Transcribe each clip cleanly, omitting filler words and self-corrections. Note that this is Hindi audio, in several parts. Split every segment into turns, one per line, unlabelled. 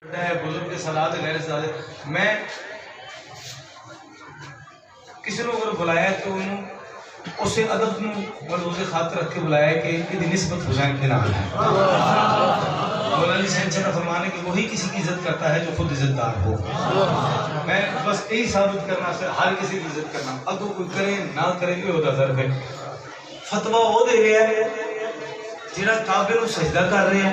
बुजुर्ग के सलाद गैर सादे मैं किसी ने अगर बुलाया तो उन्होंने उसे अदब उसे खातर रख के बुलाया कि इनकी निस्बत हुसैन के नाम है। मौलाना सैन फरमाने कि वही किसी की इज्जत करता है जो खुद इज्जतदार हो। मैं बस यही साबित करना से हर किसी की इज्जत करना अगर कोई करे ना करे ये होता जरूर है। फतवा वो दे रहा है जिहड़ा काबे नूं सजदा कर रहा है,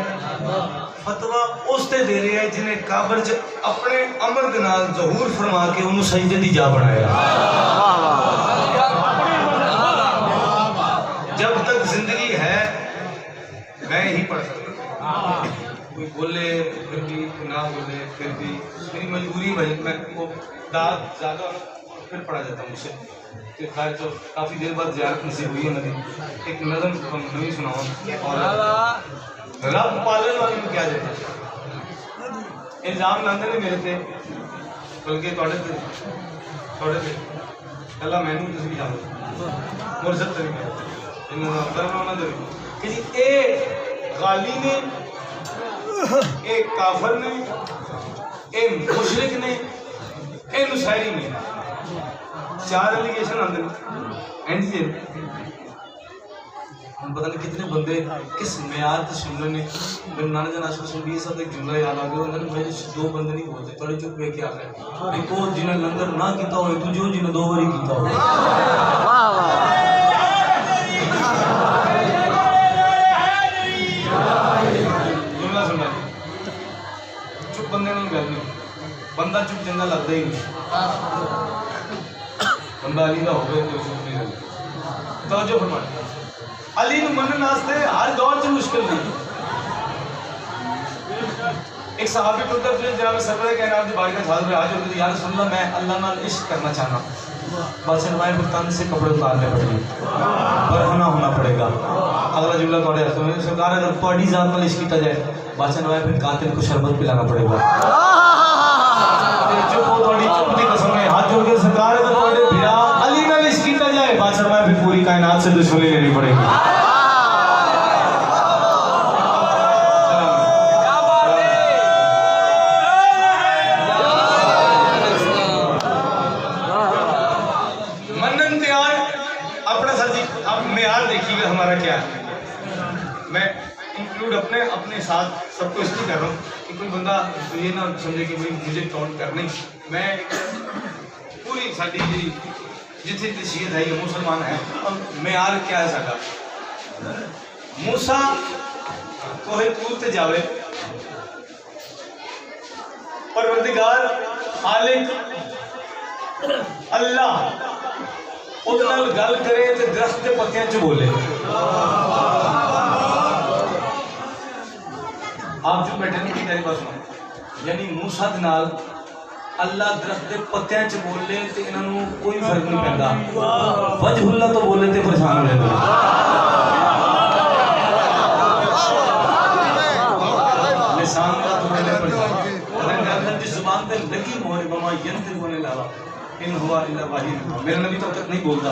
फतवा उसते दे रहे हैं जिन्हें काबर च अपने अमल के नाल ज़हूर फरमा के उन्होंने सजदे दी जा बनाया। जब तक जिंदगी है मैं ही पढ़ सकता, कोई बोले फिर भी ना बोले फिर भी मेरी मजबूरी भाई मैं वो दाद ज़्यादा फिर पढ़ा जाता मुझसे कि खैर तो काफ़ी देर बाद ज़ियारत नसीब हुई है नदी एक नज़म नवी सुनाऊँ और रब पालन वाले में क्या देता इल्जाम लाते ने मेरे थे बल्कि थोड़े थे अल्लाह मैनू तुम जानो मुर्शद तरीके कि जी ए गाली ने ए काफर ने ए मुशरिक ने ए नुसायरी ने चार एलिगेशन आते हैं। हम पता नहीं कितने बंदे किस म्यार से सुन रहे ने मेरे नाना जान आशा सुन 20 साल एक जुमला याद आ गया उन्होंने मेरे दो बंदे नहीं बोलते थोड़े चुप वे क्या है एक और जिन्हें लंगर ना किया हो तू जो जिन्हें दो बारी किया हो। जुमला सुना चुप बंदे नहीं गल नहीं बंदा चुप चंगा लगता ही नहीं बंदा अली का हो गया तो चुप नहीं लगता तो जो फरमाया अली मनने वास्ते हर दौर च मुश्किल नहीं। एक सहाबी को तब जनाब सरवर कायनात की बारगाह में हाजिर में हाजिर होकर या रसूल अल्लाह मैं अल्लाह नाल इश्क करना चाहना बस हमारे भुगतान से कपड़े उतारने पड़ेंगे बरहना होना पड़ेगा। अगला जुमला थोड़े हाथों में सरकार अगर थोड़ी जात नाल इश्क किया जाए बादशाह नवाए फिर कातिल को शरबत पिलाना पड़ेगा। जो को थोड़ी चुप दी कसम है हाथ जोड़ के सरकार अगर थोड़े भिड़ा अली नाल इश्क किया जाए बादशाह नवाए फिर पूरी कायनात से दुश्मनी लेनी पड़ेगी। हमारा क्या है मैं इंक्लूड अपने साथ सबको इसलिए कर रहा हूँ कि कोई बंदा तो ये ना समझे कि भाई मुझे काउंट करने मैं पूरी साड़ी जी जितनी तशीयत है ये मुसलमान है और मेयार क्या है साडा मूसा कोहे तूर ते जावे परवरदिगार खालिक अल्लाह गल करे तो दरख्त के पत्तियां च बोले। आप जो बैठे नहीं तेरी बात सुनो यानी मूसा दे नाल अल्लाह दरख्त के पत्तियां च बोले तो इन्हों कोई फर्क नहीं पैंदा वजहुल्लाह तो बोले तो परेशान हो जाते लिसान का तो मैंने परेशान जिस जुबान पे लगी मोहर बमा यंत्र होने लगा इन हुआ इल्ला वाही मेरा नबी तब तक नहीं बोलता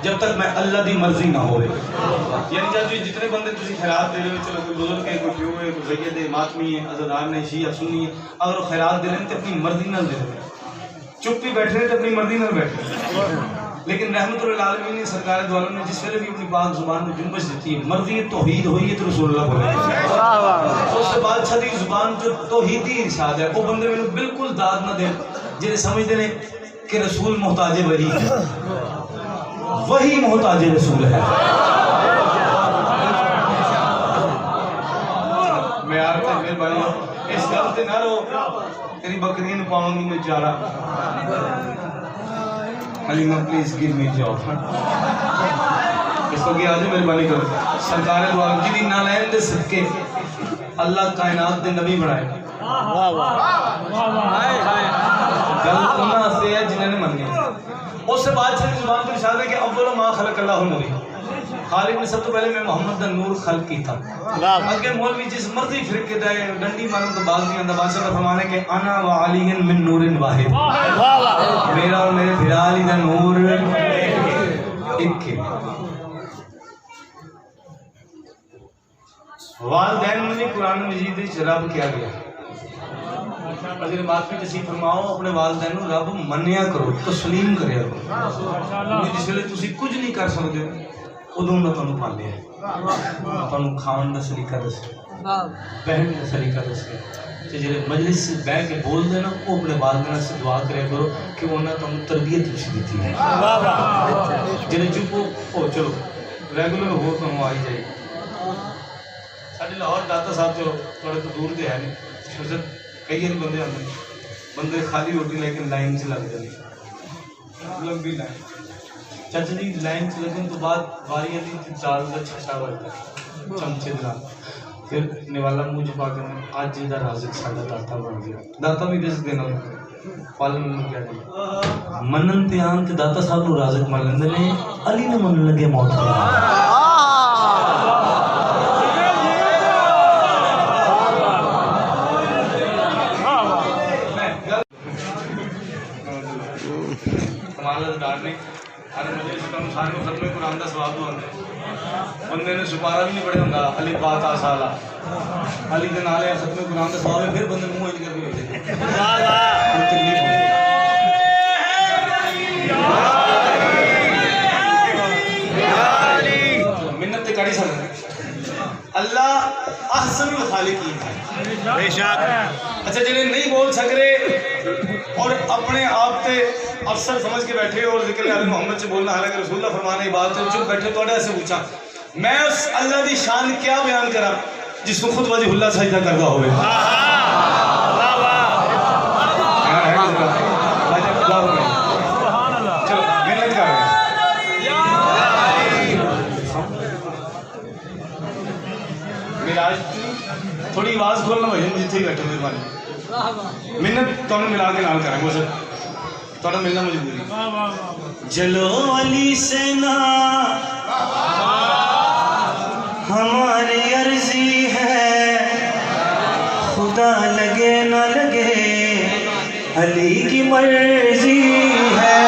जब तक मैं अल्लाह की मर्जी ना हो यानी जब जितने बंदे तुम खैरात दे रहे हो चलो कोई बुजुर्ग है कोई प्यो है कोई सैयद है मातमी है अज़ादार ने शिया सुन्नी है अगर वो खैरात दे रहे हैं तो अपनी मर्जी ना दे रहे हैं चुप भी बैठ रहे तो अपनी मर्जी ना बैठ रहे लेकिन रहमतुल आलमीन ने सरकार द्वारा ने जिस वेले भी अपनी पाक जुबान में जुम्बश देती है मर्जी तौहीद हुई है तो रसूलुल्लाह बोले उससे बादशाह की जुबान जो तौहीदी इरशाद है वो बंदे मैंने बिल्कुल दाद ना दे जिन्हें समझते हैं कि रसूल मोहताज वही है वही मोहताज रसूल है। मैं यार मेहरबानी इस गल से ना रो तेरी बकरी ने पाऊंगी मैं चारा Halima please give me job इसको क्या आज मेहरबानी करो सरकार द्वारा जिदी नालैन दे सदके अल्लाह कायनात दे नबी बनाए गल उन्हां से है जिन्होंने मन्नी उससे बाद से जुबान पर इशारा है कि अव्वल मा खलक अल्लाहु नूर खालिक ने सब तो पहले मैं मोहम्मद दा नूर खल्क कीता अगे मौलवी जिस मर्जी फिरके दा डंडी मारन तो बाज नहीं आंदा बादशाह का फरमान है कि अना व अलीन मिन नूरिन वाहिद मेरा और मेरे भिरा अली दा नूर एक है। वालदैन ने कुरान मजीद में रब किया गया अगर बात भी नसीब फरमाओ अपने वालदैन नूं रब मन्निया करो, तस्लीम करिया करो। जिस वेले तुसीं कुछ नहीं कर सकते उदों मैं तुहानूं पालिया, तुहानूं खाण दा सलीका दस्सिया, बहन का सलीका दस्सिया। तो जो मजलिस से बह के बोलते हैं ना वो अपने वालदैन से दुआ करे करो कि उन्होंने तुहानूं तरबियत अच्छी दी है। जो चुप हो चलो रेगुलर हो तो आ ही जाए। साढ़े लाहौर दाता साहब चलो थोड़े तो दूर तो है नहीं, उस कई बार बंदे आते बंदे खाली रोटी लेकिन लाइन से लग जाते, लंबी लाइन। चाचा जी लाइन से लगने तो बाद बारी आती दाल का छटा बजता चमचे दे फिर निवाला मुँह छुपा कर आज जिंदा राज़िक साडा दाता बन गया। दाता भी रिज़्क देना पालन क्या है मनन ते आन ते दाता साहब को राज़िक मान लेंदे ने। अली ने मन लगे मौत डालने हर मुझे सारे खत्म कुरान का स्वाब होंगे बंदे ने सुपारा भी नहीं पढ़े होंगे अली बात आसाला अली के नाल खत्म कुरान का स्वाब है फिर बंदे मुंह इंज करके होते मिन्नत ते करी सकते अल्लाह अहसनुल खालिकीन है बेशक। अच्छा जिन्हें नहीं बोल सक रहे और अपने आप से अफसर समझ के बैठे और जिक्र अली मोहम्मद से बोलना हालांकि रसूलुल्लाह फरमाने की बात है चुप बैठे थोड़े ऐसे पूछा मैं उस अल्लाह की शान क्या बयान करा जिसको खुद वजीहुल्लाह सजदा करता होवे। चलो मेहनत कर रहे मिराज थोड़ी आवाज खोलना भाई जिथे ही बैठे मेहरबानी मिन्नत तुम मिला के नाल करें बस थोड़ा मिलना मजबूरी। चलो अली से ना हमारी अर्जी है खुदा लगे ना लगे अली की मर्जी है।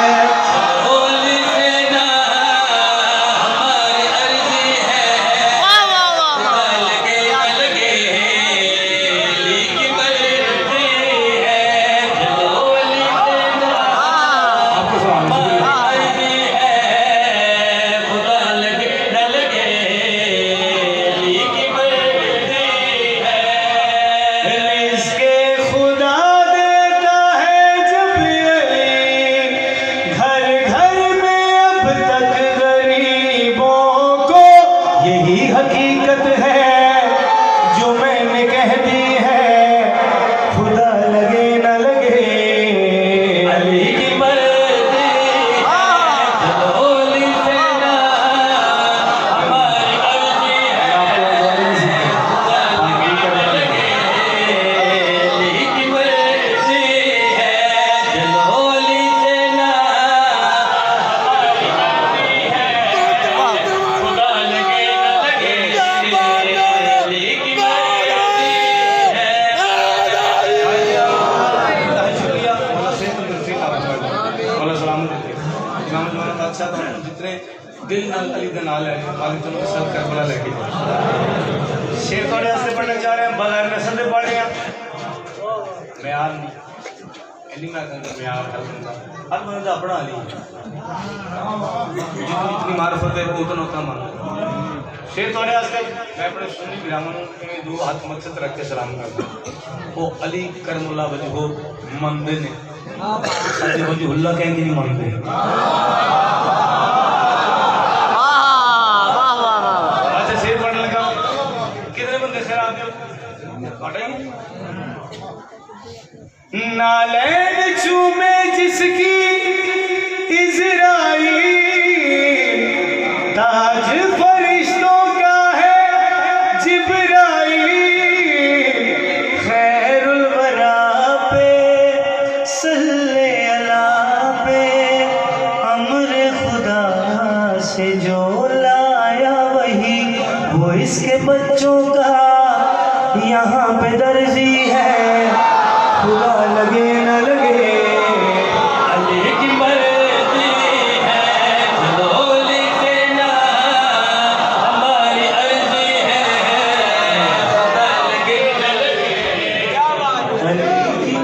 दिल नाल अली दे नाल है मालिक तुम के साथ करबला लेके शेर थोड़े वास्ते पढ़ने जा रहे हैं बगैर नस्ल दे पढ़ रहे हैं म्यार नहीं इन्नी मैं कहूँगा म्यार कर दूंगा हर बंदा अपना अली जितनी मार्फत है उतना उतना मान शेर थोड़े वास्ते मैं अपने सुन्नी बिरामन में दो हाथ मकसद रख के सलाम करता वो अली करमुल्ला वजहो मनदे ने साडे वजहुल्लाह कह के नहीं मानते। नालैन चूमे जिसकी इज़राइल ताज फरिश्तों का है जिब्राइल खैरुल वरा पे सल्ले अला पे अम्र खुदा से जो लाया वही वो इसके बच्चों का यहाँ पे दर्जी है खुदा लगे न लगे अली की मर्जी है चलो लिखे ना हमारी अर्जी है खुदा लगे न लगे अली की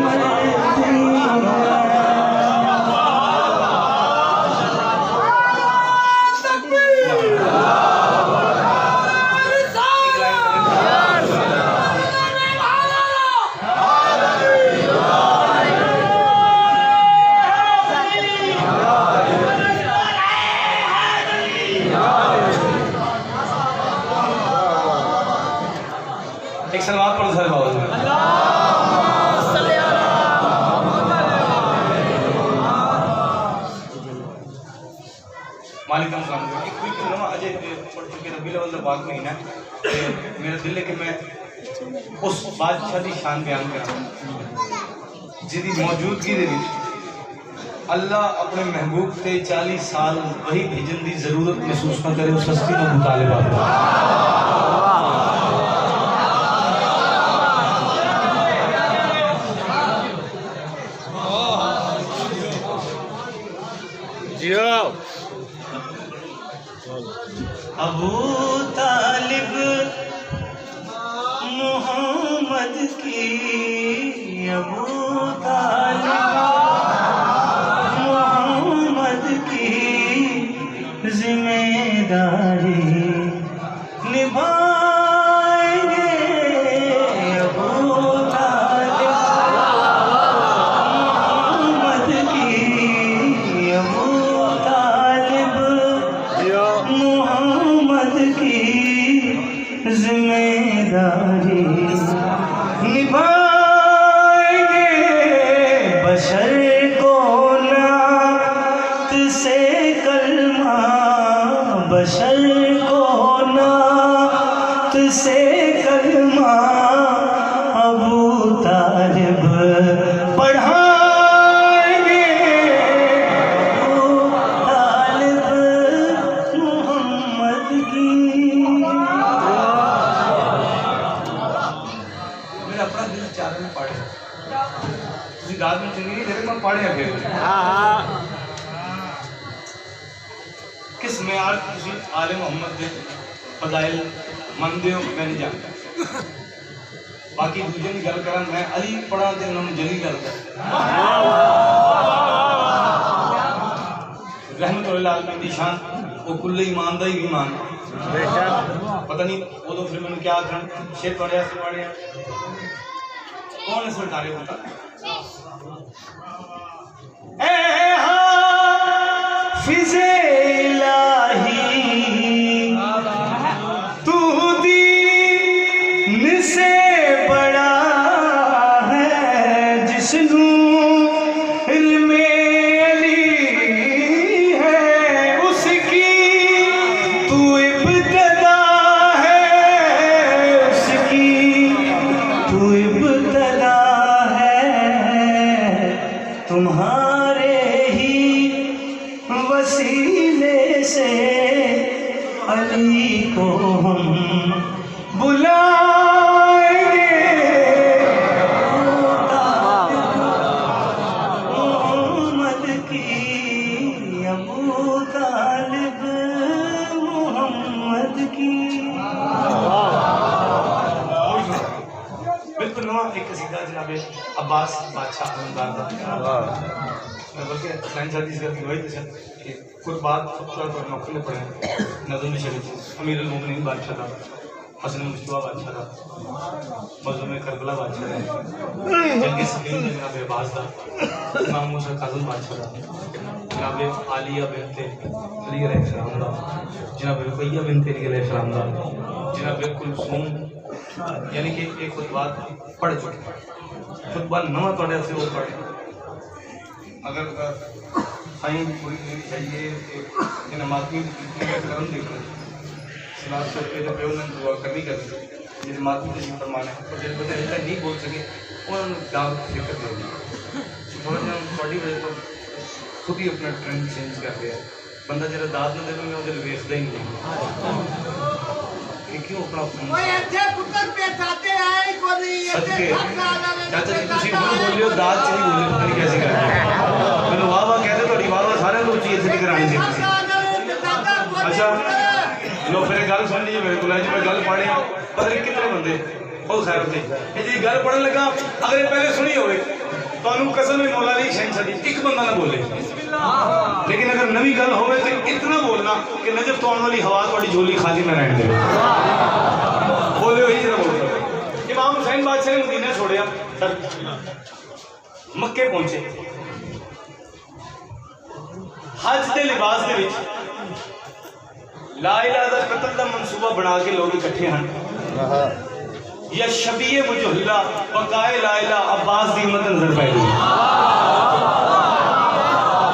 दा पाक महीना है ते मेरा दिल है कि मैं उस बादशाह की शान बयान करा जिहदी मौजूदगी दे विच अल्लाह अपने महबूब ते 40 साल वही भेजन की जरूरत महसूस न करे उस हस्ती का मुतालिबा अबू तालिब मोहम्मद की अबू तालिब मोहम्मद की जिम्मेदारी निभाएंगे अबू तालिब मोहम्मद की अबू तालिब मोहम्मद की जिम्मेदारी निभाएंगे बशर को नात से कलमा बशर को नात से कलमा अबू तालिब पढ़ाएंगे अबू तालिब मोहम्मद की मेरा अपना दिल चार में पढ़े रात में चली गई मैं पढ़े फिर किस मेयार तुसी आले मोहम्मद दे फजाइल मनदे हो मैं नहीं जानता बाकी दूजे की गल करा मैं अली पढ़ा तो उन्होंने जली गल कर रहमतुल्लाह अलैहि शान वो कुल्ले ईमान दा ही ईमान पता नहीं वो तो फिर मैंने क्या आखना शेर पढ़िया से पढ़िया कौन है सरदारे होता ए हाफिज़ इलाही तू दीन से बड़ा है जिस्नु इल्मे अली है उसकी तू इब्तदा है उसकी तू इब्तदा है तुम्हारे ही वसीले से अली को हम बुलाएंगे मोहम्मद की अबू तालिब मोहम्मद की बिल्कुल नवा एक कसीदा जनाब अब्बास बादशाह अलमदार बल्कि साइंस हदीस का रिवायत है कि कुर्बात पर नौकरी में पड़े नज़म शरीफ अमीर अल-मोमिनीन बादशाह था हसन मुस्तफा बादशाह था मज़लूम करबला बादशाह था जंग सलीम में जनाब अब्बास था इमाम मूसा काज़िम बादशाह था जनाब आलिया बिनते अली अलैहिस्सलाम था जनाब रुकैया बिनते अली अलैहिस्सलाम था जनाब कुलसूम यानी कि एक खुतबात पढ़ चुके खुतबा नवा थोड़े से वो पढ़े अगर साईं पूरी चाहिए इन मातमी करम देखो सलाद करके जब उन्होंने दुआ करनी कर जिस मातमी के फरमाना है और जिस बंदे अभी तक नहीं बोल सके उन्होंने गाँव फिक्र दे दी थोड़ा जहाँ थोड़ी वजह तो खुद ही अपना ट्रेंड चेंज कर दिया बंदा जरा दाद न दे मैं उधर वेचता ही नहीं क्यों अपना सदके चाचा जी तुसी बोल बोलियो दाद से नहीं बोलियो पता नहीं कैसे करते मैंने वाह वाह कहते थोड़ी वाह वाह सारे को चीज से करानी चाहिए अच्छा लो फिर गल सुन लीजिए मेरे को जी मैं गल पढ़े पता नहीं कितने बंदे बहुत खैर होते ये जी गल पढ़ने लगा अगर पहले सुनी होवे तो कसम है मौला अली शहन सदी एक बंदा ना बोले लेकिन अगर नवी गल होवे तो इतना बोलना कि नजर तो आने वाली हवा थोड़ी झोली खाली ना रहने दे बोले वही जरा बोल इमाम हुसैन बादशाह ने मदीना छोड़िया मक्के पहुंचे हज के लिबास के विच ला इलाहा दा कत्ल दा मंसूबा बना के लोग इकट्ठे हैं या शबीए मुजहला बकाए ला इलाहा अब्बास दी हिम्मत नजर पै गई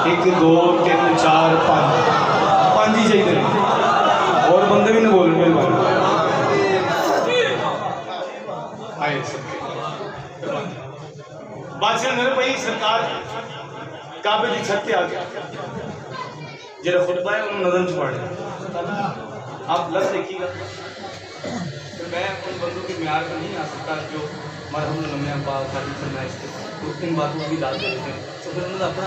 1 2 3 4 5 ही चाहिए और बंदे भी ना बोल रहे बादशाह मेरे भाई सरकार काबे की छत पे आ गया जरा खुतबा है उन्होंने नजर से पढ़ आप लफ्ज देखिएगा तो मैं उन बंदों के म्यार पर नहीं आ सकता जो मरहूम नम्या अब्बास खाली फरमाइश थे तो इन बातों की दाद देते हैं तो फिर उन्होंने अपना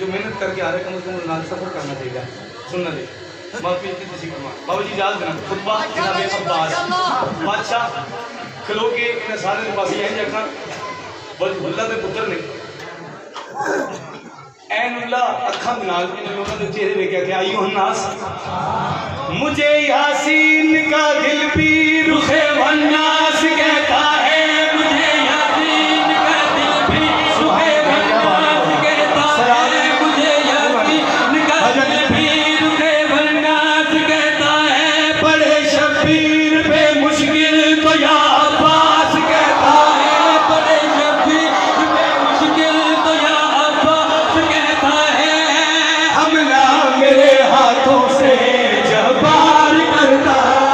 जो मेहनत करके आ रहे हैं कम से कम सफर करना चाहिए सुनना चाहिए माफी की खुशी फरमा बाबा जी याद करना खुतबा जनाब अब्बास बादशाह खलो के इन सारे के पास यही रखा वजहुल्लाह के पुत्र ने ऐनुल्लाह अखा नाल इन लोगों के चेहरे देखा कि आयु अन्नास मुझे यासीन का दिल भी रुखे वन्नास कहता है मुझे यासीन का दिल भी रुखे वन्नास कहता है मुझे यासीन का दिल भी रुखे वन्नास कहता है बड़े शबीर पे मुश्किल तो या अब्बास कहता है बड़े शबीर पे मुश्किल तो या अब्बास कहता है हमला मेरे हाथों से जबार करता है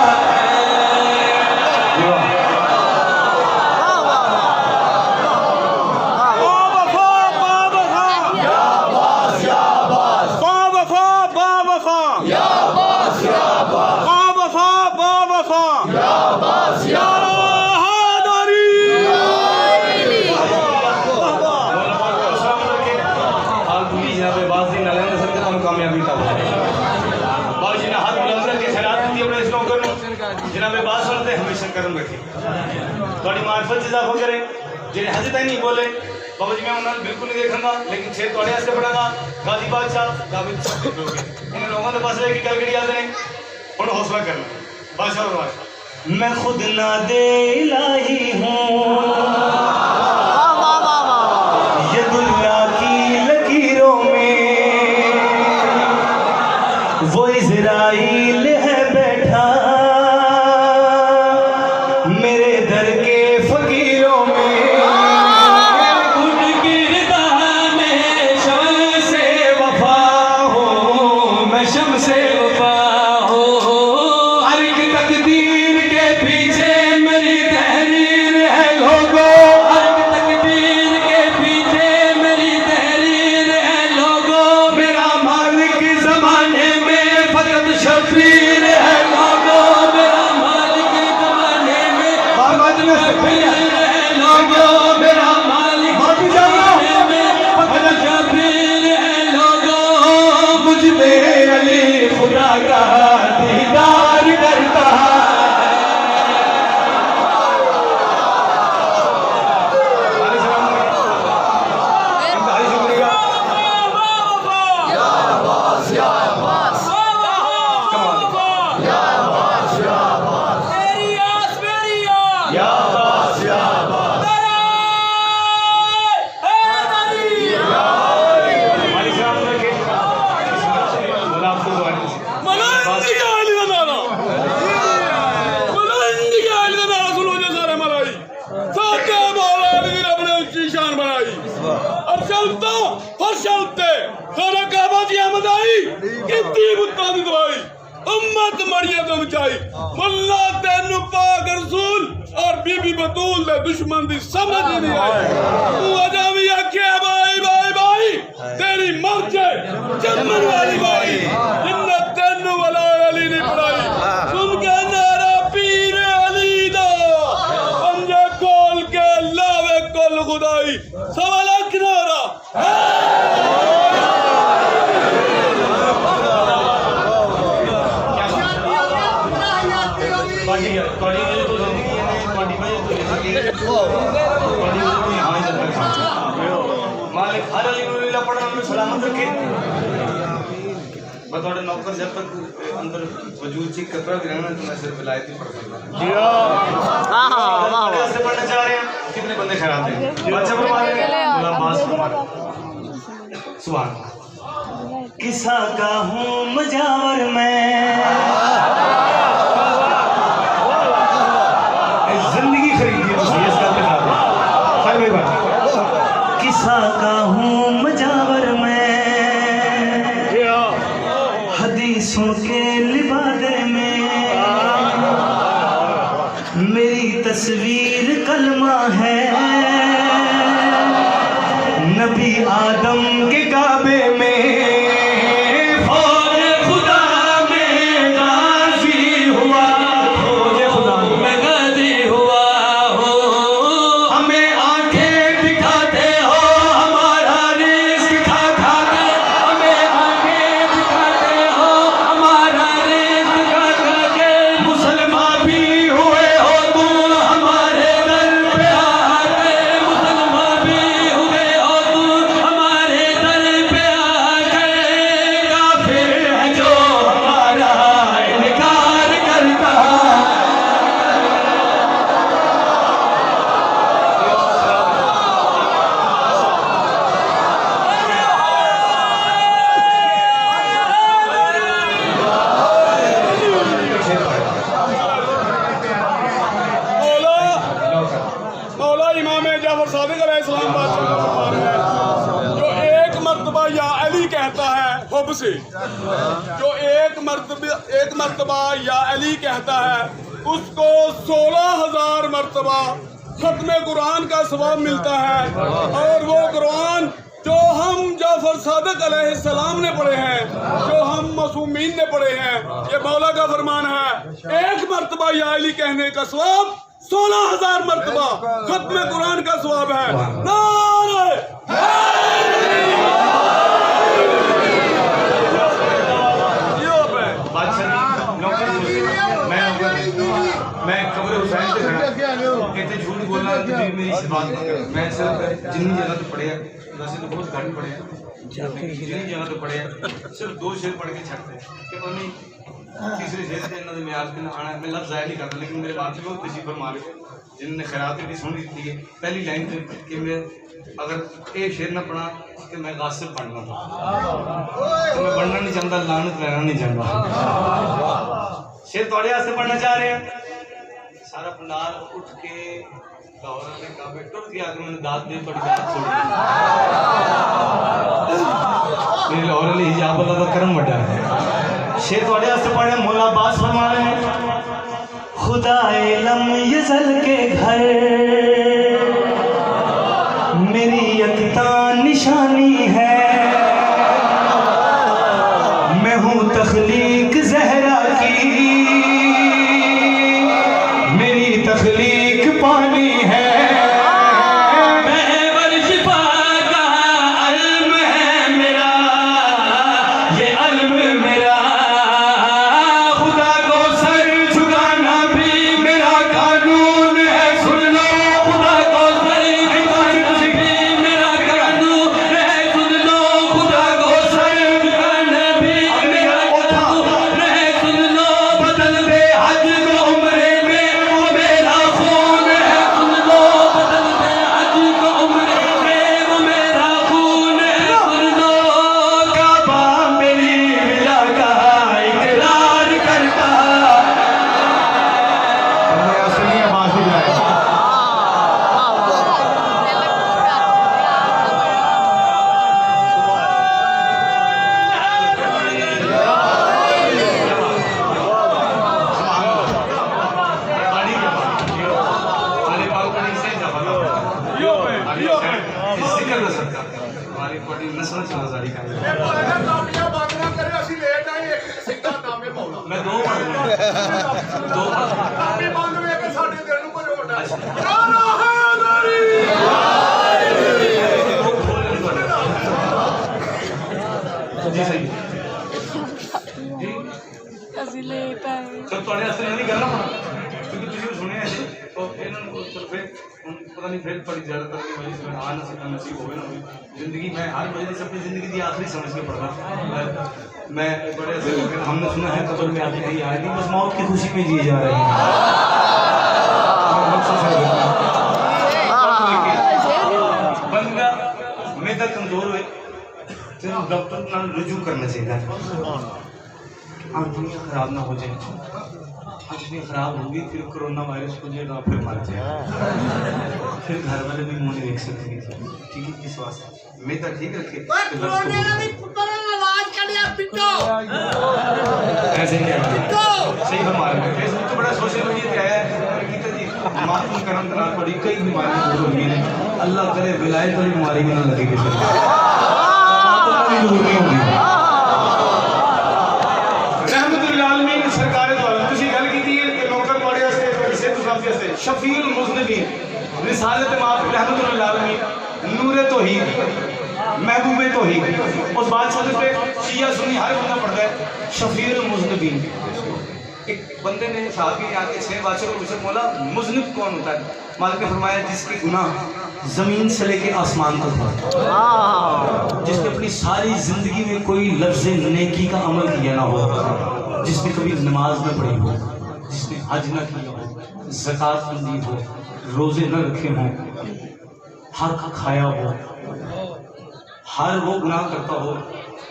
जनाब बात सुनते हमेशा करम रखे थोड़ी मार्फत इजाफा करें जिन्हें हज तक नहीं बोले बाबा जी मैं उन्होंने बिल्कुल नहीं देखूंगा लेकिन शेर थोड़े वास्ते पढ़ागा गाजी बादशाह काबिल इन लोगों के पास लेके गल करी आते हैं और हौसला करना बादशाह और मैं खुद ना दे इलाही हूँ यदुल्लाह की लकीरों में वो इज़राइल है बैठा मेरे दर के फकीरों में खुद गिरता मैं शम से वफा हो मैं शम से वफा हो हर एक तकदीर के पीछे मेरी तहरीर है लोगों हर एक तकदीर के पीछे मेरी तहरीर है लोगों मेरा मालिक जमाने में फकत शफीर है लोगों मेरा मालिक जमाने में फकत शफीर है लोगों मेरा मालिक जमाने में फकत शफीर है लोगों मुझ में अली खुदा का दीदार करता है दुश्मन दी समझ नहीं आई तू अजा भी आखे भाई भाई भाई तेरी मौत है जमन वाली भाई जिन्ना तेन वाला अली ने पढ़ाई सुन के नारा पीर अली दा पंजे खोल के लावे कुल खुदाई सवा लाख नारा मालिक हर अली पढ़ने में सलामत रखे बतौर नौकर जब तक अंदर वजूद चेक करता रहना तो मैं सिर्फ विलायत ही पढ़ सकता हूं से पढ़ना चाह रहे हैं कितने बंदे खराब हैं बच्चा पर मारे सुभान किसा का हूं मजावर मैं जिंदगी खरीदी है इसका किसा का हूँ मजावर मैं हदीसों के लिबादे में मेरी तस्वीर कलमा है नबी आदम के काबे में फौज खुदा में गाजी हुआ, फौज खुदा में गाजी हुआ हो। हमें आंखें दिखाते हो हमारा रिज़्क़ खा खा के, हमें आंखें दिखाते हो हमारा रिज़्क़ खा खा के। मुसलमान भी हुए हो तुम हमारे दर पे आके, मुसलमान भी हुए हो तुम हमारे दर पे आके। काफिर है जो हमारा इनकार करता।
मौला इमाम जाफर सादिक अलैहिस्सलाम बादशाह का फरमान है, जो एक मर्तबा या अली कहता है हुब से, जो एक मर्तबा या अली कहता है उसको 16,000 मर्तबा खत्म कुरान का सवाब मिलता है। और वो कुरान जो हम जाफर सादिक अलैहिस्सलाम ने पढ़े हैं, जो हम मासूमीन ने पढ़े हैं, ये मौला का फरमान है। एक मर्तबा या अली कहने का सवाब 16,000 मर्तबा खत्म कुरान का सवाब है। नारे
मैं कब्र हुसैन से खड़ा कहते झूठ बोलना मेरी इस बात पर। मैं सिर्फ जितनी जगह तो पढ़े हैं, वैसे तो बहुत घट पढ़े हैं, जितनी जगह तो पढ़े हैं सिर्फ 2 शेर पढ़ के छड़ते कि मम्मी तीसरे शेर से इन्होंने मैं आज आना मैं लफ्ज़ ज़ाहिर नहीं करता, लेकिन मेरे बात से बहुत तशीफ फरमा रहे जिन्होंने खैरात भी सुन दी थी। पहली लाइन थी कि मैं अगर ये शेर ना पढ़ा कि मैं गासिब पढ़ना था, तो मैं पढ़ना नहीं चाहता, लानत लेना नहीं चाहता। शेर थोड़े वास्ते पढ़ना चाह रहे हैं। सारा पंडाल उठ के लाहौर ने काबे टुट गया कि मैंने दाद दे पड़ गया छोड़ मेरे लाहौर अली हिजाब अल्लाह का करम बड़ा है। शेर थोड़े वास्ते पढ़े मौला अब्बास फरमा रहे हैं, खुदाए लम यज़ल के घर मेरी यकता निशानी है। मैं हूँ तख्लीक ज़हरा की, मेरी तख्लीक पानी है। महवर शिफा का इल्म है मेरा, ये इल्म मेरा। खुदा को सर झुकाना भी मेरा कानून है, सुन लो। खुदा को सर झुकाना भी मेरा कानून है, सुन लो। खुदा को सर झुकाना भी मेरा कानून है, सुन लो। बदल दे हज को उम्रे में, वो मेरा खून है, सुन लो। बदल दे हज को उम्रे में, वो मेरा खून है, सुन लो। काबा मेरी विला का इकरार करता। मैं दो जी सही
ਅਸੀਂ ਲੇਟ ਆਏ
ਸਰ ਤੁਹਾਡੇ ਵਾਸਤੇ ਨਹੀਂ ਕਰਨਾ ਕਿਉਂਕਿ ਤੁਸੀਂ ਸੁਣਿਆ ਹੈ तो इन्होंने फिर पता नहीं फिर बड़ी ज़्यादातर की वजह से मैं आ ना सकता, नसीब हो ना हो जिंदगी में हर वजह से अपनी ज़िंदगी की आखिरी समझ के पढ़ रहा। मैं बड़े हमने सुना है कब्र में आदमी नहीं आए नहीं, बस मौत की खुशी में जिए जा रहे हैं। बंदा मेरा कमजोर हुए तो डॉक्टर को रुजू करना चाहिए। आप दुनिया खराब ना हो जाए, दुनिया खराब होगी, फिर कोरोना वायरस हो जाएगा, फिर मर जाएगा, फिर घर वाले भी मुँह नहीं देख सकेंगे। ठीक है, इस वास्ते मैं तो ठीक रखे ऐसे ही सही हमारे फेसबुक तो बड़ा सोशल मीडिया पे आया है, मातम करम बड़ी कई बीमारियां दूर होंगी। अल्लाह करे विलायत वाली बीमारी भी ना लगे किसी को, भी दूर नहीं होगी।
रहमतुल आलमीन सरकार द्वारा तुसी गल कीती है कि लोकां पढ़े वास्ते किसे तो सब वास्ते शफीउल मुज़निबीन रिसालत माफ रहमतुल आलमीन नूरे तौहीद महबूबे तौहीद उस बात पे शिया सुन्नी हर बंदा पढ़ता है शफीउल मुज़निबीन। एक बंदे ने साहबी ने आके 6 बादशाह को पूछा, मौला मुज़निब कौन होता है? मालिक ने फरमाया जिसके गुनाह जमीन से लेके आसमान तक हो, जिसने अपनी सारी जिंदगी में कोई लफ्ज़ नेकी का अमल किया ना हो, जिसने कभी नमाज न पढ़ी हो, जिसने हज न किया हो, ज़कात न दी हो, रोजे न रखे हों, हक खाया हो, हर वो गुनाह करता हो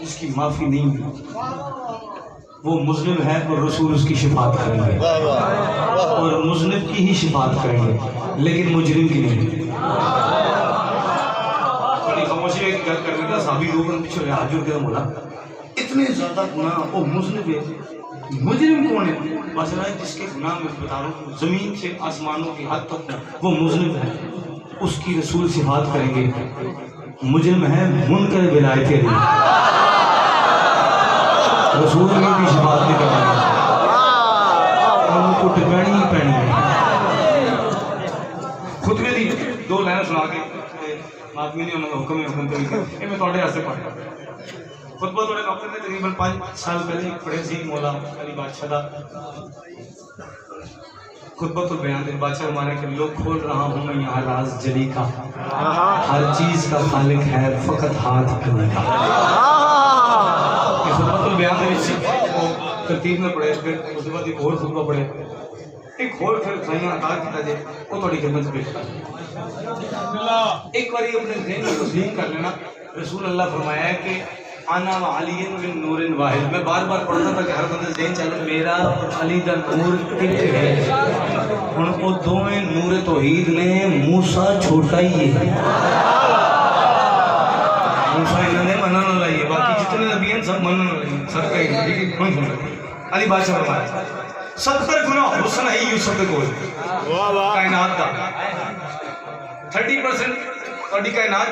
जिसकी माफ़ी नहीं हुई, वो मुज़निब है और रसूल उसकी शिफात करेंगे और मुज़निब की ही शिफात करेंगे, लेकिन मुजरिम की नहीं। बड़ी खामोशी है कि गल करने का साबी लोग पीछे हाथ जोड़ के बोला इतने ज़्यादा गुनाह वो मुज़निब है, मुजरिम कौन है? मसला है जिसके गुनाह में बता रहा हूँ ज़मीन से आसमानों की हद तक वो मुज़निब है, उसकी रसूल शिफात करेंगे। मुजरिम है मुनकर विलायत रसूल में भी शिफात नहीं करना, उनको टिकनी ही पैनी है। खुतबे दी 2 लाइन सुना के आदमी ने उन्होंने हुक्म करी मैं थोड़े वास्ते पढ़ा खुतबा थोड़े डॉक्टर ने तकरीबन 5 साल पहले पढ़े सी मौला अली बादशाह का खुतबा तो बयान दे बादशाह हमारे के लोग खोल रहा हूँ मैं यहाँ राज जली का, हर चीज का खालिक है फकत हाथ करने का। बयान तरतीब में पढ़े फिर उसके बाद एक और खुतबा पढ़े एक और फिर अता किया जाए वो थोड़ी खिदमत पेश कर। एक बार अपने ज़हन में तस्लीम कर लेना रसूल अल्लाह फरमाया है कि आना व अलीन मिन नूरिन वाहिद। मैं बार बार पढ़ता था कि हर बंदे ज़हन चले मेरा अली दा नूर एक है, हुण वो दोवें नूर तौहीद ने मूसा छोटा ही है, मूसा इन्होंने मनन वाला ही है, बाकी जितने नबी हैं सब मनन वाले हैं, सब कहीं लेकिन कौन सुन रहा? अली बादशाह फरमाया 70 गुना हुस्न है यूसुफ के कोल कायनात का 30% थोड़ी कायनात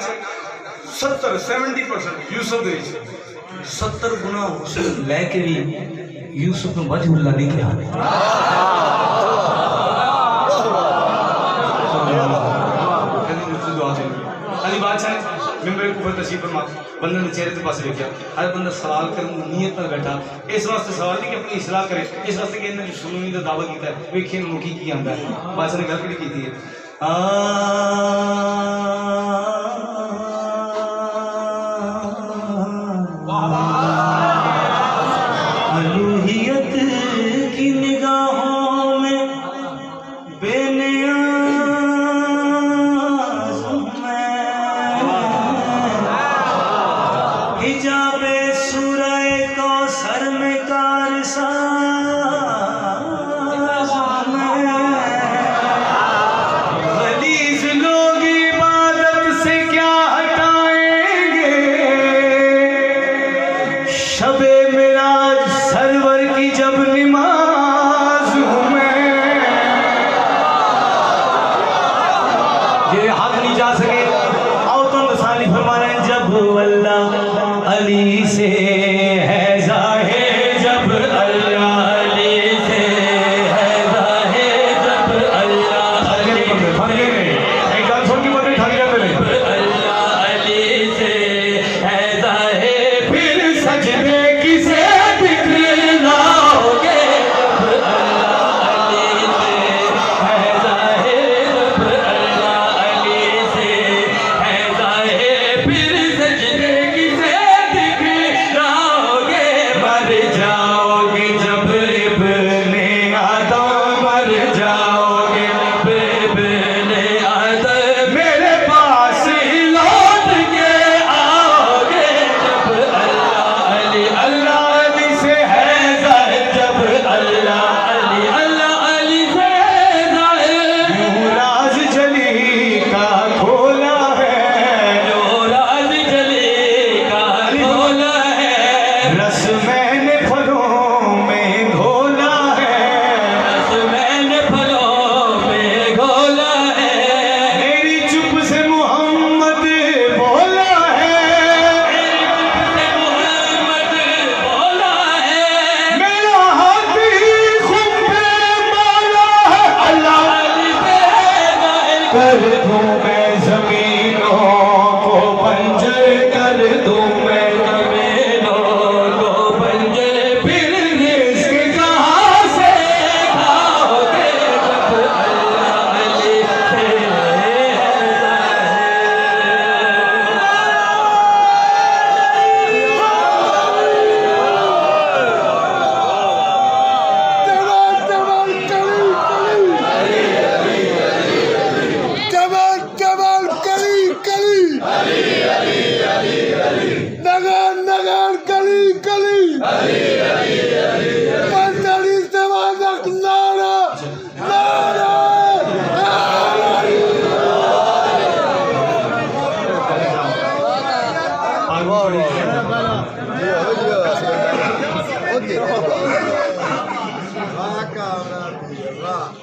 70% यूसुफ दे 70 गुना हुस्न लेके भी यूसुफ ने वजहुल्लाह नहीं किया। अली बादशाह मिंबर को तशरीफ फरमा बंदे ने चेहरे के पास लेके हर बंदा सवाल कर नीयत पर बैठा इस वास्ते सवाल नहीं कि अपनी इस्लाह करे, इस वास्ते कि इन्होंने सुनने का दावा किया है वेखिए मुखी की आंदा है। बादशाह ने गल कड़ी की है अलूहियत की निगाहों में बेनियाज हिजाबे सूरह कौसर में गलीज़ लोग इबादत से क्या हटाएंगे, शबे मिराज सरवर की जब नमाज हूँ मैं, ये हाथ नहीं जा सके आओ तो साली फरमा रहे जब अल्लाह अली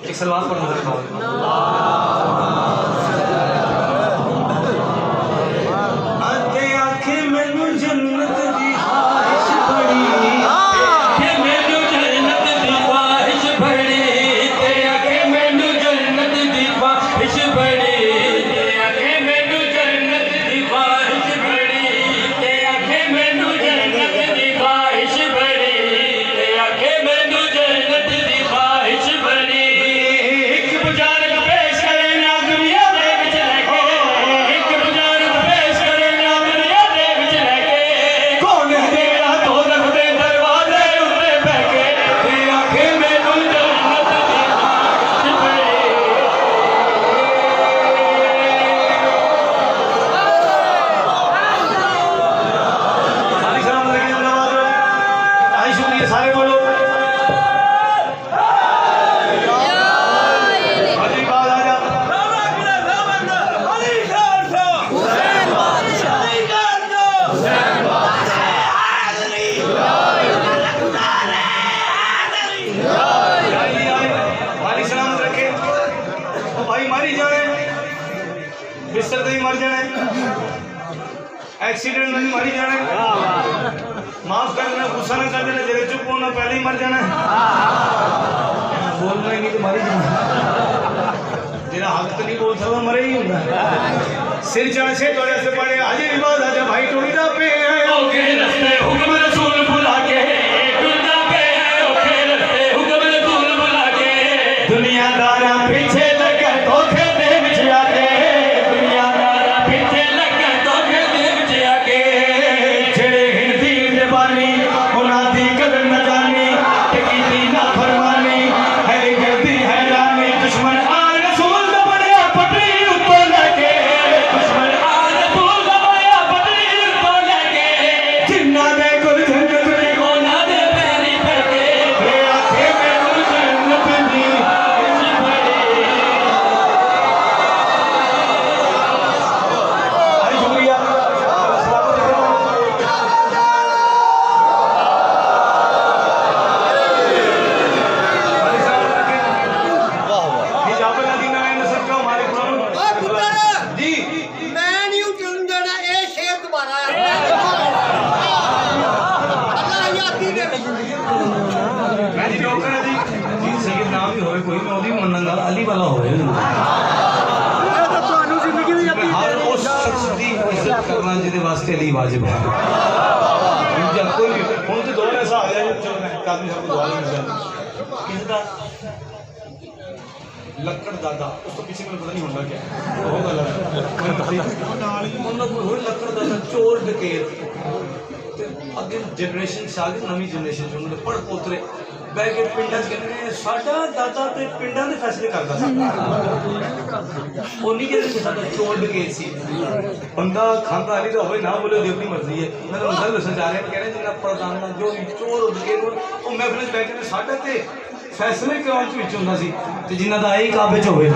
एक सलवार पढ़ दो आते आखे मैनू जन्नत दी ख्वाहिश बड़ी आखे मैनू जन्नत दी ख्वाहिश बड़ी ते आखे मैनू जन्नत दी ख्वाहिश बड़ी ते आखे मैनू जन्नत दी ख्वाहिश बड़ी ते आखे मैनू जन्नत दी ख्वाहिश बड़ी ते आखे मैनू जन्नत दी ख्वाहिश बड़ी एक बुझारत पेश करे ना दुनिया दे विच लगे एक बुझारत पेश करे ना दुनिया दे विच लगे कौन है तेरा तो रखदे दरवाजे उत्ते बैठे ते आखे मैनू जन्नत दी ख्वाहिश बड़ी सारी सलाम लगे जनाब आई शुक्रिया सारे बोलो अली बात आ जा अली खान दो हुसैन बादशाह अली खान दो हुसैन बादशाह अली भाई सलामत रखे ओ भाई मारी जाने बिस्तर ते ही मर जाने एक्सीडेंट में मरी जाने माफ कर देना गुस्सा ना कर देना जरे चुप होना पहले ही मर जाना बोलना ही नहीं तो मरी जाना जेरा हक तो नहीं बोल सकता मरे ही होगा सिर चढ़ से तोड़े से पड़े आज रिवाज आजा भाई टोड़ी दा पे ओके रस्ते हुक्म रसूल बुला के टुरदा पे ओके रस्ते हुक्म रसूल बुला के दुनियादारा पीछे लगे धोखे दे विच आके दुनियादारा पीछे लगे धोखे दे विच आके जेड़े हिंदी दे बानी उन्हां दी कदर न जानी ते कीती ना फरमानी है गलती हैरानी दुश्मन आ रसूल दा बड़िया पटरी ऊपर लगे दुश्मन आ रसूल दा बड़िया पटरी ऊपर लगे जिन्ना दे कुल जन्नत दी कोना दे पैरी फड़के ते आखे मैनू जन्नत दी ख्वाहिश बड़ी आई शुक्रिया जी
मैं नहीं उठन देना ये शेर दोबारा अल्लाह यादी दे
मैं जी डॉक्टर है जी जी सही नाम ही होवे कोई मैं ओदी मनना अली वाला होवे
ਤੁਹਾਨੂੰ ਜ਼ਿੰਦਗੀ ਵੀ
मैं हर उस शख्स दी इज्जत करना जिहदे वास्ते अली वाजिब है दूजा कोई भी हुण ते दौर ऐसा आ गया जी चलो मैं एक आदमी सबको दुआ नहीं मिलता किसदा लक्कड़ दादा उस तो पीछे मैंने पता नहीं होता क्या बहुत अलग है ਉਹਨਾਂ ਕੋਲ ਹੋਰ ਲੱਕੜ ਦਾਦਾ ਚੋਰ ਡਕੈਤ ਤੇ ਅੱਗੇ ਜਨਰੇਸ਼ਨ ਸਾਲ ਦੀ ਨਵੀਂ ਜਨਰੇਸ਼ਨ ਚ ਉਹਨਾਂ ਦੇ ਪੜ ਪੋਤਰੇ ਬਹਿ ਕੇ ਪਿੰਡਾਂ 'ਚ ਕਹਿੰਦੇ ਨੇ ਸਾਡਾ ਦਾਦਾ ਤੇ ਪਿੰਡਾਂ ਦੇ ਫੈਸਲੇ ਕਰਦਾ ਸੀ ਉਹ ਨਹੀਂ ਕਹਿੰਦੇ ਕਿ ਸਾਡਾ ਚੋਰ ਡਕੈਤ ਸੀ ਬੰਦਾ ਖਾਂਦਾ ਨਹੀਂ ਤਾਂ ਹੋਵੇ ਨਾ ਬੋਲੇ ਉਹਦੀ ਆਪਣੀ ਮਰਜ਼ੀ ਹੈ ਮੈਂ ਤੁਹਾਨੂੰ ਗੱਲ ਦੱਸਣ ਜਾ ਰਿਹਾ ਮੈਂ ਕਹਿੰਦਾ ਜਿੰਨਾ ਪ੍ਰਧਾਨ ਜੋ ਵੀ ਚੋਰ ਡਕੈਤ ਉਹ ਮਹਿਫਲ 'ਚ ਬਹਿ ਕੇ ਸਾਡਾ ਤੇ फैसले क्यों ਵਿੱਚ ਹੁੰਦਾ ਸੀ ਤੇ ਜਿਨ੍ਹਾਂ ਦਾ ਇਹ ਕਾਬੇ ਚ ਹੋਵੇ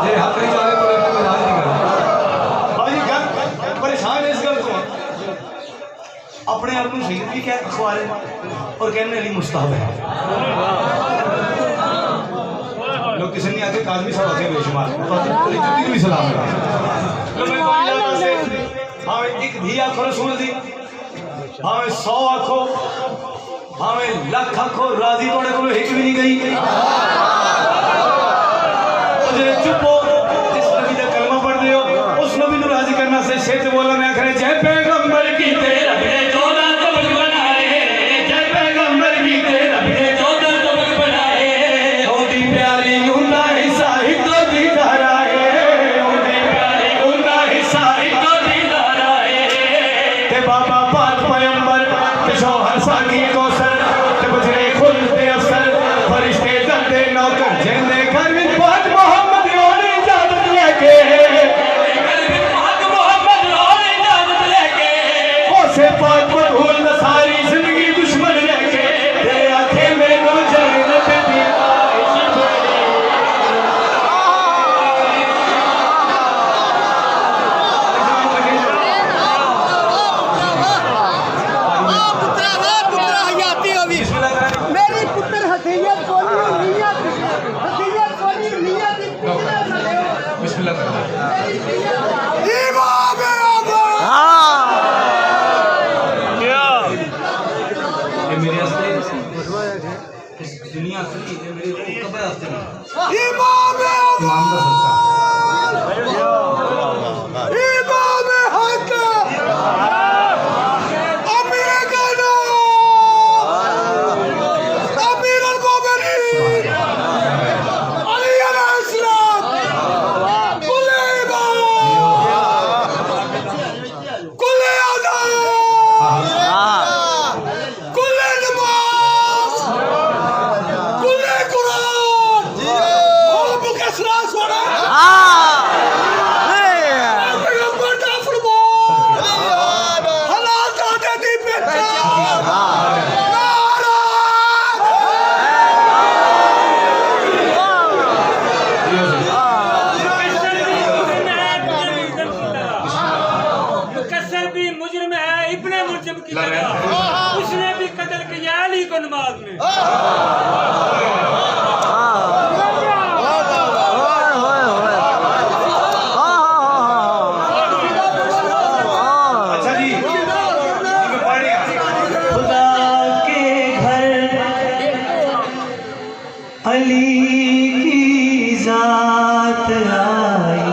ਜੇ ਹੱਕ ਨਹੀਂ ਚਾਹੇ ਕੋਈ ਕੋਈ ਇਲਾਜ ਨਹੀਂ ਕਰਦਾ ਭਾਜੀ ਗੱਲ ਪਰੇਸ਼ਾਨ ਇਸ ਗੱਲ ਤੋਂ ਆਪਣੇ ਆਪ ਨੂੰ ਸ਼ਹੀਦ ਵੀ ਕਹਿ ਖਵਾਰੇ और कहने अली मुस्ताहब है लोग किसी ने आके काजमी साहब आके बेशुमार तो भी सलाम है हाँ एक धी आखो रसूल दी भावे 100 आखो भावे लाख आखो राजी थोड़े को एक भी नहीं गई चुप हो जिस नबी का कलमा पढ़ रहे हो उस नबी को राजी करना से शेर बोला मैं आखिर जय पैगंबर की तेरे रब ने 14 तबक बनाए जय पैगंबर की तेरे रब ने 14 तबक बनाए ओदी प्यारी उन्दा हिस्सा एक तो दीदार आए ओदी प्यारी उन्दा हिस्सा एक तो दीदार आए ते बाबा पाक पैगंबर ते शोहर साकी कौसर ते बजरे खुद ते अफसर फरिश्ते दंदे नौकर जिंदे घर में पाक मोहम्मद और इजाजत लेके घर में पाक मोहम्मद और इजाजत लेके ओ अल्लाह ताला
इमाम
ये मेरे हस्ते इस दुनिया से ये मेरे कब्र हस्ते में
इमाम
इमाम का सदका
इमाम हक अमीर गाना अमीर अल-मोमिनीन अली अलैहिस्सलाम कुले इमाम कुले अज़ान कुले नमाज कुले कुरान खूब कसरा सोना
मुकस्सर भी मुजरिम है इब्ने मुलजिम की तरह उसने भी कत्ल किया अली को नमाज में
अच्छा जी मैं पढ़ रहा खुदा के घर अली की जात आई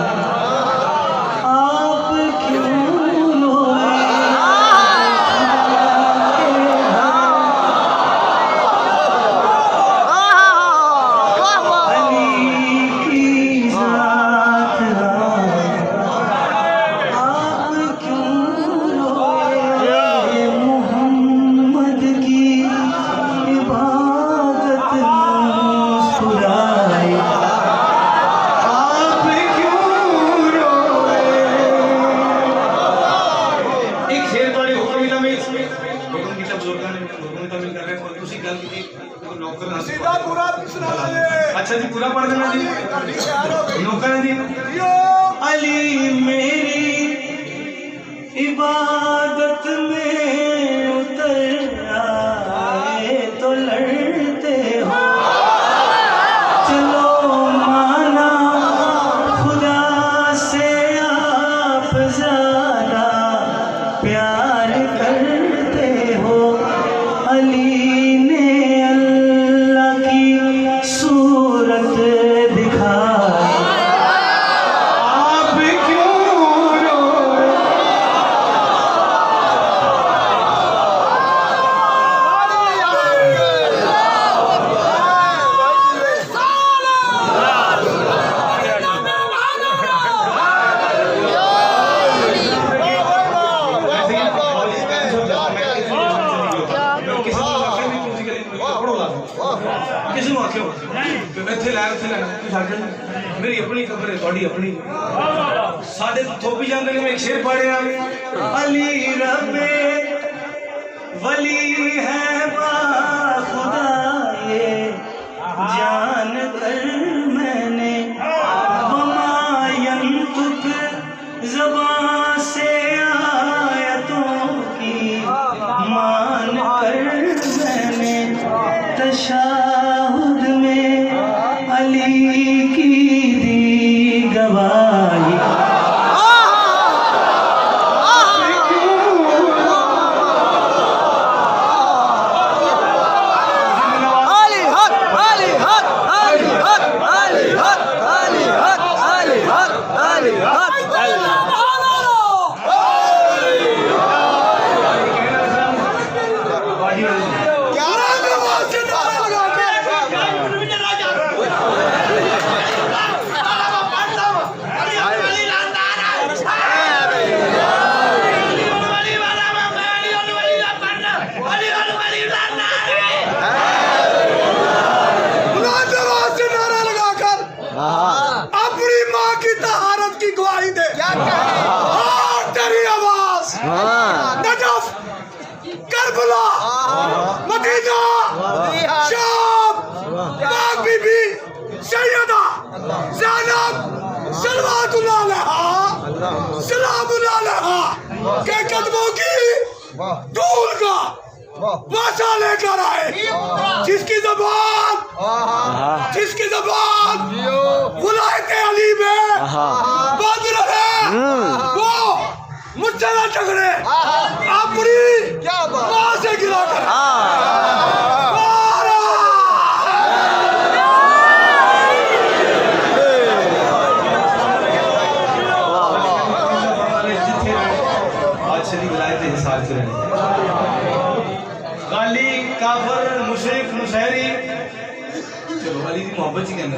आप क्यों रोए अली की जात आई आप क्यों रोए मोहम्मद की इबादत मुस्कुराए आप क्यों रोए एक शेर बड़े हुक्म में हुक्म की बुजुर्गों ने हुक्म तमिल कर रहे हैं और उसी गल की नौकर
सीधा पूरा सुना दे
अच्छा जी पूरा पढ़ देना जी नौकर जी अली मेरी इबादत में उतर आए तो लड़ते हो चलो माना खुदा से आप ज्यादा प्यार करते हो अली ने अल्लाह की सूरत दिखाई आप क्यों रोए किसी ਨੂੰ ਆਖਿਓ ਇੱਥੇ ਲੈ ਤੂੰ ਛੱਡ ਮੇਰੀ ਆਪਣੀ ਕਬਰ ਹੈ ਤੁਹਾਡੀ ਆਪਣੀ ਸਾਡੇ ਤੋਂ ਥੋਪੀ ਜਾਂਦੇ ਨੇ ਮੈਂ ਇੱਕ ਸ਼ੇਰ ਪੜਿਆ ਅਲੀ ਰੱਬੇ वली है खुदा ये जान कर मैंने बमायंतुक ज़बान से आयतों की मान कर मैंने तशाहुद में अली की दी गवाही
अपनी माँ की तहारत की गवाही दे और तेरी आवाज नजफ करबला मदीना शाम पाक बीबी सैयदा ज़ैनब सलवातुल्लाह अलैहा सलामुल्लाह अलैहा के कदमों की धूल का वासा लेकर आए जिसकी जबान विलायत अली में बच रहे वो मुझसे ना झगड़े अपनी
क्या बात
माँ से गिरा कर
बादशाह विलायत हिसार से गाली काफर मुशरिक मुशहरी चलो अली की मोहब्बत ही कहना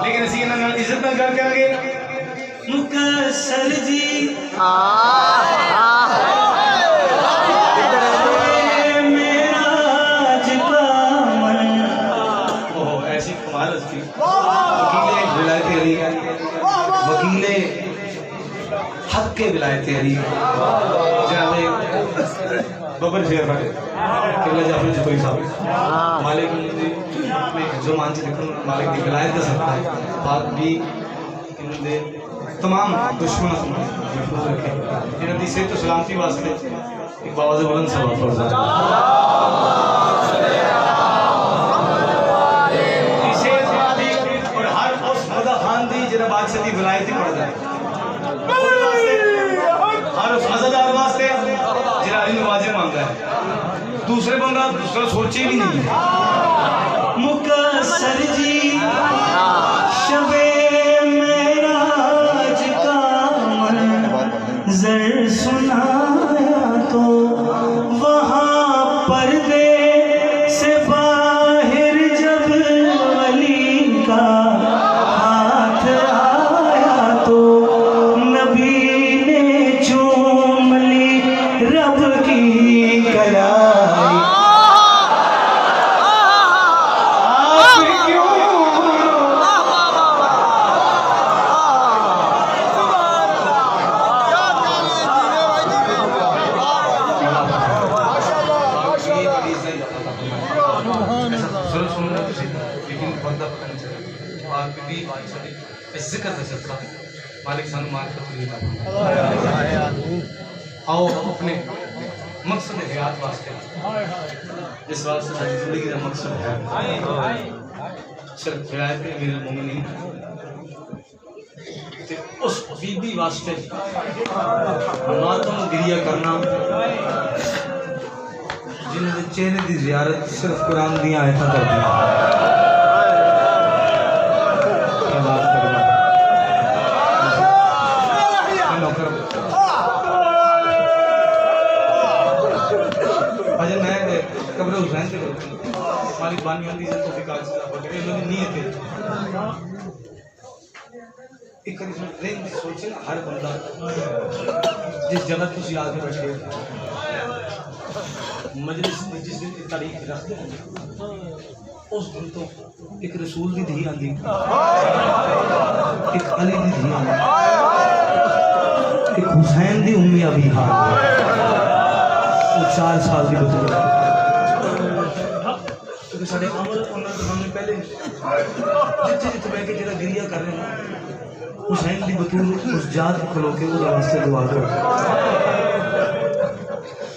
लेकिन इसी के नाम इज्जत ना करके आगे मुकस्सर जी ऐसी कमाल हस्ती वकीले विलायत अली वकीले हक के विलायत अली जनाब बबर शेर भाई किला जाफर जी कोई साहब मालिक में जो मान से देखो मालिक की विलायत का सकता है बात भी इन्होंने तमाम दुश्मनों से महफूज रखे इन्होंने से तो सलामती वास्ते एक बाबा से बुलंद सवाल फर्ज और हर उस मदा खान दी जिन्हें बादशाह की विलायत ही पड़ जाए हर उस मज़ेदार वास्ते जिन्हें अली नवाजे मांगा है दूसरे बंदा दूसरा सोचे भी नहीं है मुकस्सर जी शबे मेराज का मंज़र सुनाया तो वहाँ पर्दे से बाहर जब अली का हाथ आया तो नबी ने चूम ली रब की कलाई जिक्र सकता मालिक सानू मार्फत आओ अपने मकसद हयात वास्ते जिस वास्ते साडी जिंदगी का मकसद है सिर्फ हिदायत अमीरुल मोमिनीन ते उस बीबी वास्ते मातम गिरिया करना जिन्होंने चेहरे की जियारत सिर्फ कुरान दी आयतां करदी कब्र हुसैन से मालिक बानी होंदी से तो फिकार से पकड़े उन्होंने नीयत है एक करीब रेंज सोचे ना हर बंदा जिस जगह तुसी आके बैठे मजलिस में जिस दिन की तारीख रखते हैं उस दिन तो एक रसूल दी धी आंदी एक अली दी धी आंदी एक हुसैन दी उम्मी अभी हां वो 4 साल की बतूल क्योंकि साढ़े अमल उन्होंने सामने पहले जिथे जिथे बह के जरा गिरिया कर रहे हैं हुसैन दी बतूल उस जात खलो के वो वास्ते दुआ कर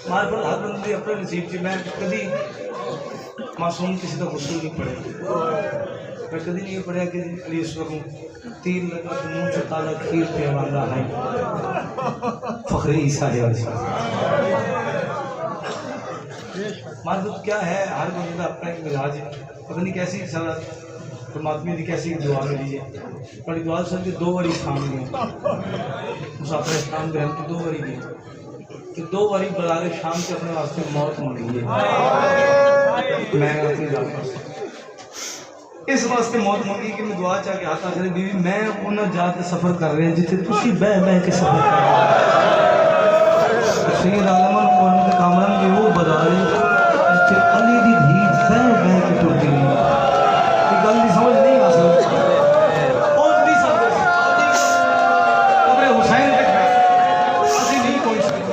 मार पर हर बंदे अपने नसीब से मैं कभी मासूम किसी का गुस्सा नहीं पड़े मैं कभी नहीं पढ़ा कि अली इस वक्त तीर लगा तो मुंह से ताला खीर पे मांगा है फखरे ईसा है मार्फत क्या है हर बंदे का अपना एक मिजाज है पता नहीं कैसी सलाह परमात्मा की कैसी दुआ मिली है बड़ी दुआ सर के 2 बारी शाम में मुसाफिर इस्लाम ग्रहण की 2 बारी गई कि 2 बारी बलारे शाम के अपने वास्ते मौत मंगी है मैं अपनी जात इस वास्ते मौत मंगी कि मैं दुआ चाह के आता चले बीवी मैं उन्हें जाके सफ़र कर रहे हैं जिथे तुसी बह बह के सफ़र कर सैयद आलम उनके कामरान के वो बता रहे जिथे अली दी धी बह बह के टुट गई ये गल दी समझ नहीं आ सकती और भी सब कब्र हुसैन तक असली नहीं पहुंच सकते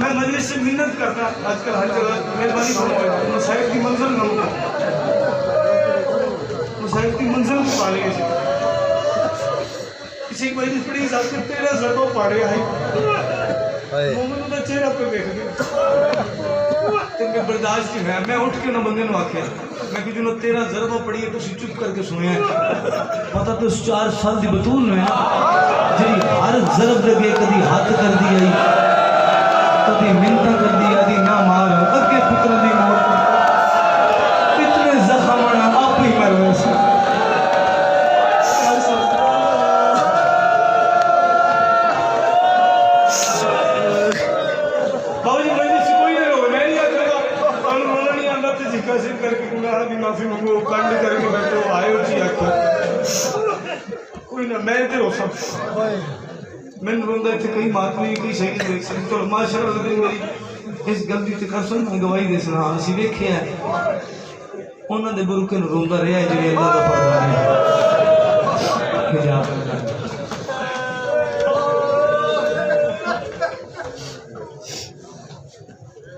मैं मजलिस से मिन्नत करता आजकल हर जगह मेहरबानी करूँगा मसाइब की मंजिल करूँगा मसाइब की मंजिल को पा लिए किसी की मजलिस पड़ी हिसाब से 13 जरबों पाड़े आई मोमिन का चेहरा पे देख तेरे बर्दाश्त नहीं है। मैं उठ के ना बंदे आख्या मैं कि जो 13 ज़रबा पड़ी है तुम चुप करके सुने पता तो 4 साल की बतूल ने जी हर ज़रब लगे कभी हाथ कर दी आई कभी मिन्नत कर दी आदि ना मार अगे पुत्र दी मौत इतने जख्म आप ही मर वैसे माफी मंगो कंड करके बैठो आयो जी कोई ना मैं ते रो सकता मैं रोंदा थे कई मात नहीं कई सही देख सकते तो माशाअल्लाह मेरी इस गलती ते कर सुन गवाही दे सुना ਅਸੀਂ ਵੇਖਿਆ ਉਹਨਾਂ ਦੇ ਬੁਰਕੇ ਨੂੰ ਰੋਂਦਾ ਰਿਹਾ ਜਿਵੇਂ ਅੱਲਾਹ ਦਾ ਪਰਦਾ ਹੈ ਹਿਜਾਬ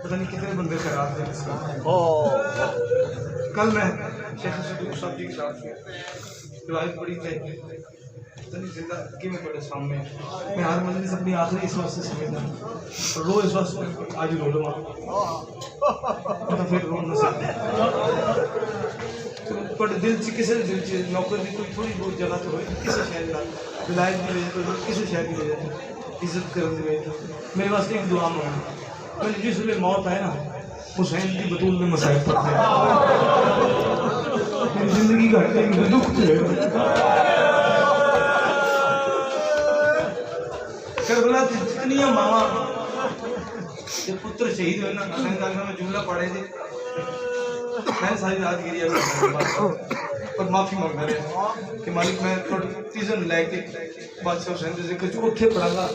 पता नहीं कितने बंदे खराब थे कल मैं शेख सदूक साहब जी के साथ रिवायत पढ़ी थी जिंदगी में बड़े सामने मैं हर मजलिस अपनी आखिरी इस वास्ते समझता हूँ रो इस वास्ते आज रो लो तो फिर रो ना सकते पर दिल से किसी दिल से नौकर की कोई थोड़ी बहुत जगह तो हो किसी शहर का विलायत की वजह तो किसी शहर की वजह इज्जत करने की वजह मेरे वास्ते एक दुआ मांगना मैंने जिस वे मौत है ना हुसैन की बतूल में मसाइब पड़ते मेरी जिंदगी का एक दुख करबला जितनी मावा जब पुत्र शहीद हुए ना हुसैन में जुमला पढ़े थे मैंने सारी रात गिरी और माफी मांग रहे कि मालिक मैं थोड़ी तीजन लैके बादशाह हुसैन से जिक्र जो उठे पढ़ागा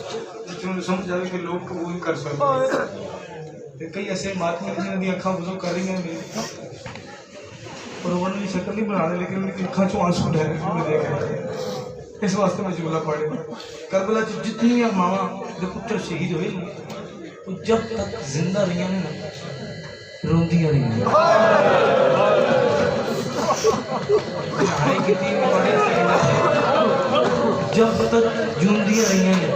जिन्होंने समझ आवे कि लोग कबूल कर सकते कई ऐसे महात्मा जिन्होंने अखा बुजुर्ग कर रही हैं और उन्होंने शक्ल नहीं बना रहे लेकिन उनकी अखा चो आंसू ढह रहे देख रहे इस वास्ते मैं जुमला पढ़े करबला जितनी मावा जो पुत्र शहीद हुए तो जब तक जिंदा रही ने ना रोंदियां रही जब तक जूंदियां रही ने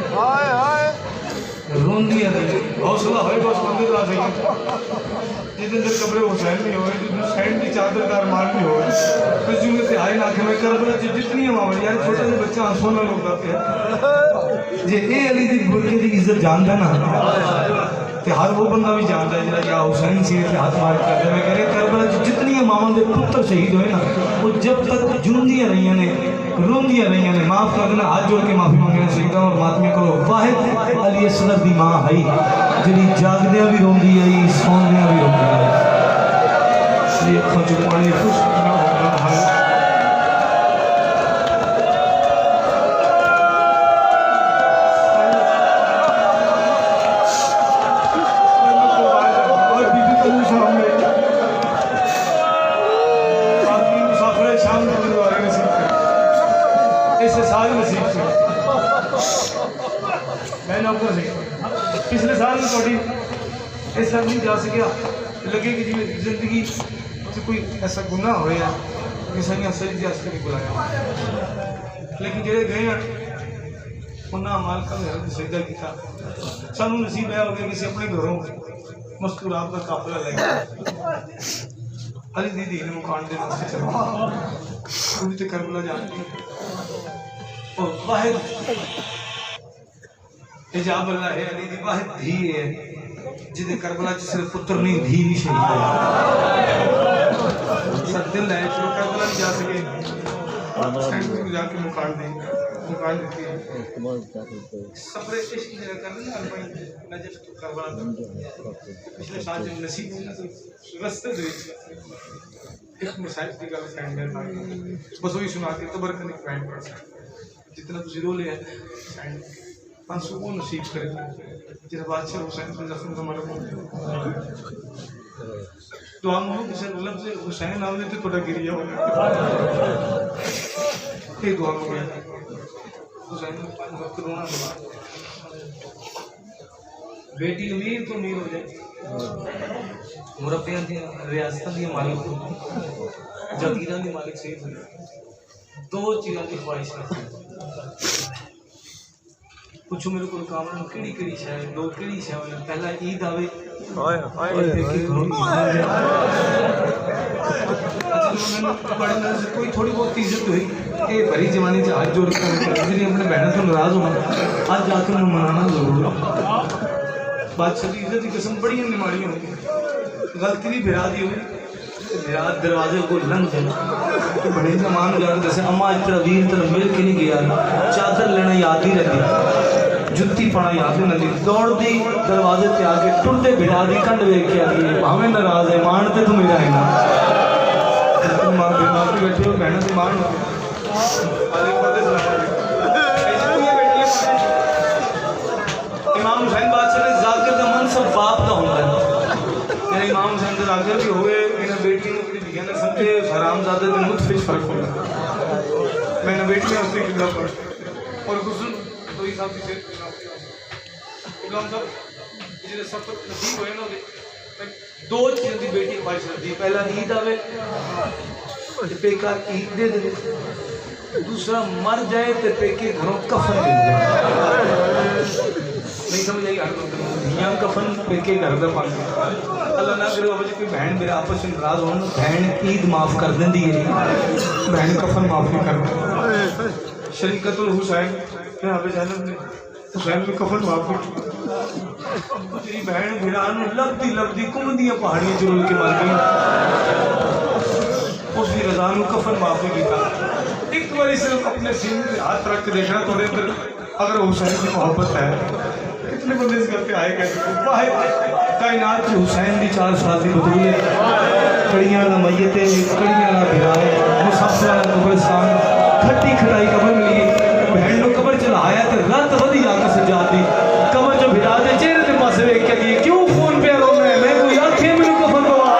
रोंदियां रही हौसला है बस बंदे का सही जिस दिन कब्र हुसैन नहीं होए जिस दिन हुसैन की चादर का अरमान नहीं होए तो जिम्मे से आई ना कि मैं करबला जितनी मामला यार छोटे से बच्चा आंसू ना लोग पे जे ए अली दी बुरके दी इज्जत जानदा ना ते हर वो बंदा भी जानता है जरा या हुसैन सिर पे हाथ मार कर मैं कह रहे करबला जितनी मामला दे पुत्र शहीद होए ना वो जब तक जूंदियां रही ने रोंदियां रही ने माफ कर देना हाथ जोड़ के माफी मांगने सजदा और मातमी करो वाहिद अली असगर दी मां है जिहड़ी जागदियां भी रोंदी आई सौंदियां भी रोंदी आई ये अखों चों पानी खुश ना होता है पिछले साल में थोड़ी ऐसा नहीं जा सकिया लगे कि जिम्मे जिंदगी से कोई ऐसा गुनाह हो कि सही सही अस नहीं बुलाया लेकिन जेडे गए हैं उन्होंने मालका घर सजदा किया सानू नसीब है हो गया किसी अपने घरों मस्तूरात का काफिला लेके अली दी दीन मुकान दे रास्ते चलो पूरी ते करबला जाती और वाहिद हिजाब अल्लाह है अली दी वाहिद धी है जिदे करबला च सिर्फ पुत्र नहीं धी भी शहीद है सब दिल है जो करबला जा सके सेंटर में जाके मुकान देती है सफरे इश्क जगह करने ना भाई नजफ तो करबला पिछले साल जब नसीब रास्ते दे एक मसाइल की गल फ्रेंड मेरे बस वही सुना के तबरक नहीं फ्रेंड पड़ जितना तुझे रो लिया फ्रेंड 500 को नसीब करे जिस बादशाह हुसैन से जख्म का मरम दुआ मांगो किसी लफ्ज़ हुसैन नाम लेते थोड़ा गिरिया हो ये दुआ मांगो हुसैन वक्त रोना बेटी अमीर तो अमीर हो जाए मुरब्बियां दी रियासतां दी मालिक जागीरां दी मालिक सही हुई दो चीज़ों की ख्वाहिश है पुछो मेरे को कामन किड़ी शय दो किड़ी शय पहला ईद आवे कोई थोड़ी बहुत इज्जत हुई ये भरी जमाने च हाथ जोड़ कर अपने बहनों से नाराज होना आज जाके मैं मनाना जरूर बादशाह की इज्जत की कसम बड़ी निमाड़ी होगी गलती भी बिरा दी होगी बिरा दरवाजे को लंघ जाना तो बड़े जमान जाकर जैसे अम्मा इस तरह वीर तरह मिल के नहीं गया चादर लेना याद ही रहती जुत्ती पाना याद ही नहीं दौड़ती दरवाजे पे आके टुरते बिरा दी कंड वेख के आती भावे नाराज है मानते तो मेरा है ना माँ बैठे हो बहनों से मान इमाम हुसैन बादशाह ने जाकिर का मन सब बाप का होता है मेरे इमाम हुसैन का जाकिर भी हुए मेरे बेटी ने अपनी बिया ने समझे हरामजादे में मुतफिज फर्क होगा मैंने बेटी ने उससे कितना पढ़ और गुस्ल तो ही साहब से इमाम साहब जिसे सब नसीब हुए ना दो चीज़ की बेटी ख्वाहिश रहती है पहला ईद आवे पेका ईद दे दे दूसरा मर जाए तो पेके घरों कफन दे नहीं समझ आई यहाँ कफन पेके घर का पानी अल्लाह ना करे बाबा जी कोई बहन मेरे आपस में नाराज हो बहन ईद माफ़ कर देंदी है बहन कफन माफ़ नहीं कर शरीकतुल हुसैन यहाँ पे जाना हुसैन में कफन माफ़ नहीं तेरी बहन भिरान लभदी घूमदियां पहाड़ियां जरूर के मर गई उसकी रजा कफन माफ नहीं किया एक बार सिर्फ अपने सीने पे हाथ रख के देखना थोड़े अंदर अगर हुसैन की मोहब्बत है कितने बंदे इस घर पे आए कहते कायनात की हुसैन की 4 शादी बदली है कड़ियां ला मैयते कड़ियां ला भिराए मुसाफिर कब्रिस्तान खट्टी खटाई कबर मिली बहन को कबर चलाया तो रत वधी आकर सजा दी कबर जो भिरा दे चेहरे के पास वेख के लिए क्यों फोन पे रोना है मैं कोई आखे मेरे को कफन दवा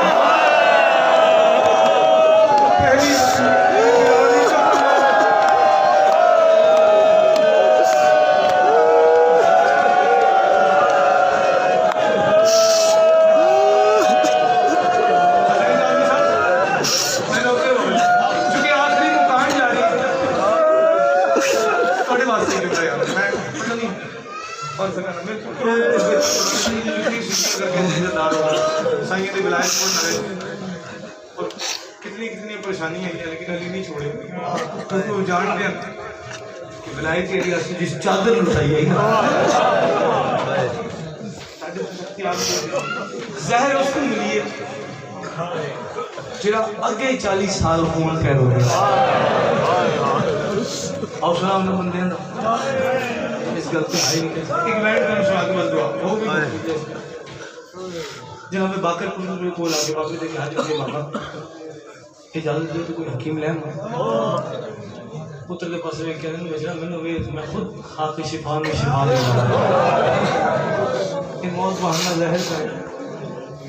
कितनी परेशानी आई है लेकिन अली नहीं छोड़े तो जानते हैं कि विलायत एरिया से जिस चादर लुटाई है जहर उसको मिली है जिरा अगे 40 साल फोन कह रहे हौसला उन्हें बंदे इस गलती आई एक मिनट का सुना के बस दुआ वो भी जनाब बाकर कुंदू में कोल आके बाबू देखे हाजिर थे बाबा इजाजत दे तो कोई हकीम ले पुत्र के पास में कहने बेचना मैंने वे मैं खुद खाके शिफा में शिफा ये मौत बहाना जहर का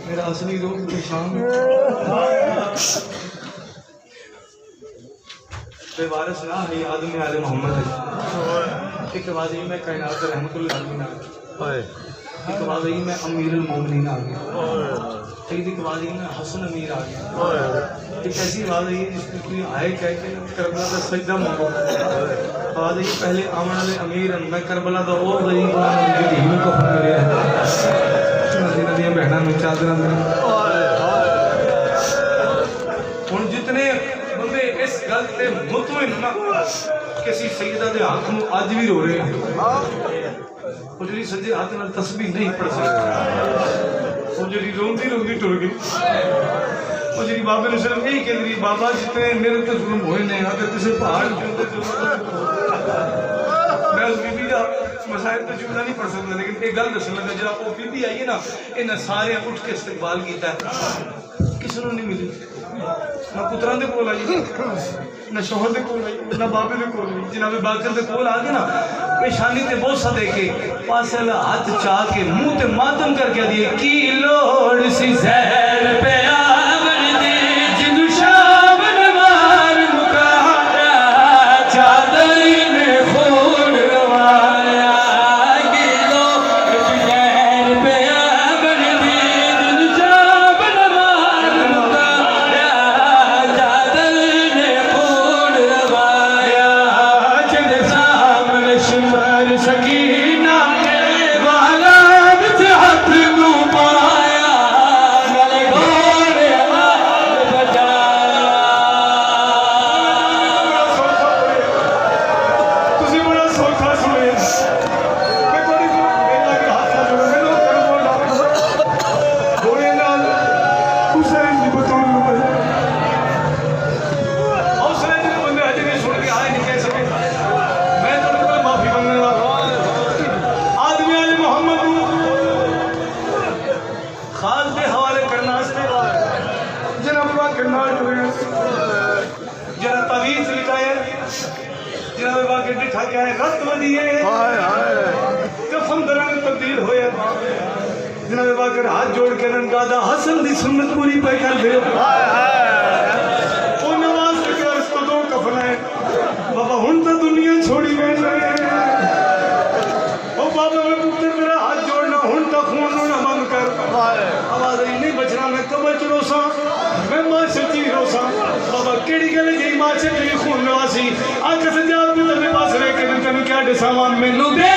मेरा असली रूप पेशान बेवारस ना है आदमी आले मोहम्मद है एक बात ये मैं कायनात का रहमतुल्लिल आलमीन आ गया एक बात ये मैं अमीरुल मोमिनीन आ गया एक बात ये मैं हसन अमीर आ गया एक ऐसी बात है जिसमें कोई आए कह के करबला का सजदा मांगो बात ये पहले आमन वाले अमीर मैं करबला का वो गरीब जो धीमी कफन मिले है नदियां बहना में चादर हुन जितने बंदे इस गल ते मुतमिन ना किसी सैयदा दे हाथ में आज भी रो रहे हैं वो जी सज्जे हाथ में तस्बीह नहीं पढ़ सकता वो जी रोंदी रोंदी टुर गई वो जी बाबे ने सिर्फ यही कह दी बाबा जितने मेरे ते जुल्म होए ने अगर किसी पहाड़ के अंदर मैं उस बीबी का मसाइल तो जुमला नहीं पढ़ सकता लेकिन एक गल दसन लगा जब वो बीबी आई है ना इन्हें सारे उठ के इस्तकबाल किया किसी को नहीं मिली ना पुत्रां दे कोल आई ना शोहर दे कोल आई ना बाबे दे कोल आई जनाबे बाकर दे कोल आ गए ना पेशानी ते बोसा दे के पासे हाथ चा के मुंह ते मातम करके दिए की लोड़ सी जहर पे आवन दी जिनु शाम नवार मुकारा चादर ने खून रवाया की लोड़ सी जहर पे आवन दी जिनु शाम नवार मुकारा चादर ने खून रवाया जिन सामने शिमर सकीन जनाब वाके डिठा क्या है रत वधिए कफन दरंग तब्दील होया जनाब वाके हाथ जोड़ के रंगादा हसन दी सुन्नत पूरी पे कर दे ओ नवाज के अर्ज तो दो कफन है बाबा हुन तो दुनिया छोड़ी गए ओ बाबा मैं पुत्र तेरा हाथ जोड़ना हुन तो खून ना बंद कर आवाज नहीं बचना मैं कबर च रोसा मैं मां सच्ची रोसा बाबा केड़ी गल जी मां से खून नवासी आंख से जाब में तेरे पास रह के तेन क्या दिसावां मैनू दे